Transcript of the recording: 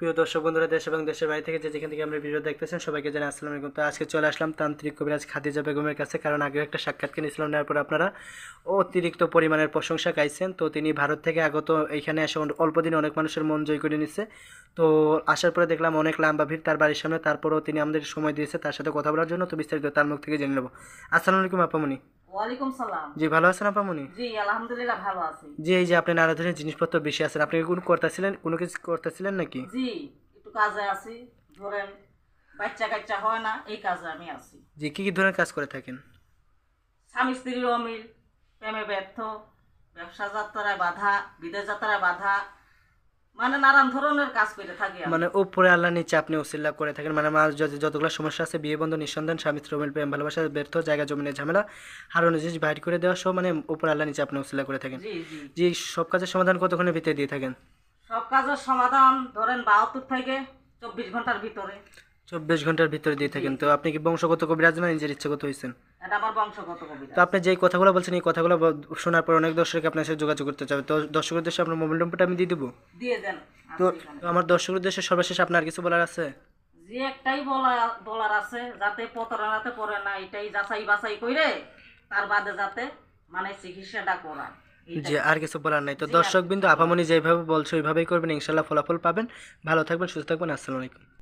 প্রিয় দর্শক বন্ধুরা, দেশ এবং দেশের বাইরে থেকে যেখান থেকে আমরা ভিডিও দেখতেছেন সবাইকে জানাই আসসালামু আলাইকুম। তো আজকে চলে আসলাম তান্ত্রিক কবিরাজ খাদিজা বেগমের কাছে, কারণ আগে একটা সাক্ষাৎকার নিয়েছিলাম, নেওয়ার পর আপনারা অতিরিক্ত পরিমাণের প্রশংসা গাইছেন। তো তিনি ভারত থেকে আগত, এইখানে এসে অল্প দিনে অনেক মানুষের মন জয় করে নিচ্ছে। তো আসার পরে দেখলাম অনেক লম্বা ভিড় তার বাড়ির সামনে, তারপরেও তিনি আমাদের সময় দিয়েছে তার সাথে কথা বলার জন্য। তো বিস্তারিত তার মুখ থেকে জেনে নেব। আসসালামু আলাইকুম আপামনি। ওয়ালাইকুম সালাম। জি, ভালো আছেন আপামনি? জি আলহামদুলিল্লাহ ভালো আছি। জি, এই যে আপনি নানা ধরনের জিনিসপত্র বেশি আছেন, আপনি কোনো কিছু করতেছিলেন নাকি? জি একটু কাজে আছি, ধরেন বাচ্চা কাচ্চা হয় না, এই কাজে আমি আছি। জি, কি ধরনের কাজ করে থাকেন? স্বামী স্ত্রীর অমিল, প্রেমে ব্যর্থ, ব্যবসা যাত্রায় বাধা, বিদেশ যাত্রায় বাধা, মানে নানান ধরনের কাজ করে থাকি আমি। মানে উপরে আল্লাহ, নিচে আপনি উসিল্লা করে থাকেন, মানে আমার যতগুলো সমস্যা আছে, বিয়ে বন্ধ, নিঃসন্তান, স্বামী স্ত্রী অমিল, প্রেম ভালোবাসা ব্যর্থ, জায়গা জমিনের ঝামেলা, হারানো জিনিস বাইর করে দেওয়া সব, মানে উপরে আল্লাহ, নিচে আপনি উসিল্লা করে থাকেন। জি জি জি, সব কাজের সমাধান কতক্ষণের ভিতরে দিয়ে থাকেন? সব কাজের সমাধান ধরেন 72 থেকে 24 ঘন্টার ভিতরে। 24 ঘন্টার ভিতরে দিয়ে থাকেন। তো আপনি কি বংশগত কবিরাজ না নিজের ইচ্ছাগত হয়েছেন? এটা আমার বংশগত কবিতা। তো আপনি যেই কথাগুলো বলছেন, এই কথাগুলো শোনার পর অনেক দর্শক আপনার সাথে যোগাযোগ করতে চাবে। তো দর্শকের উদ্দেশ্যে আপনার মোবাইল নম্বরটা আমি দিয়ে দেবো। দিয়ে দেন। তো আছে এখানে। তো আমার দর্শকের উদ্দেশ্যে সর্বশেষ আপনার কিছু বলার আছে? যে একটাই বলার আছে, যাতে প্রতারণাতে পড়ে না, এটাই যাচাই বাছাই করে তার বাদে যাতে মানে চিকিৎসাটা করায়। জি, আর কিছু বলার নাই। তো জি, আর দর্শক কিছু বিন্দু, বলার আপামনি নেই। যেভাবে বলছো ওইভাবেই করবেন, ইনশাল্লাহ ফলাফল পাবেন। ভালো থাকবেন, সুস্থ থাকবেন। আসসালামু আলাইকুম।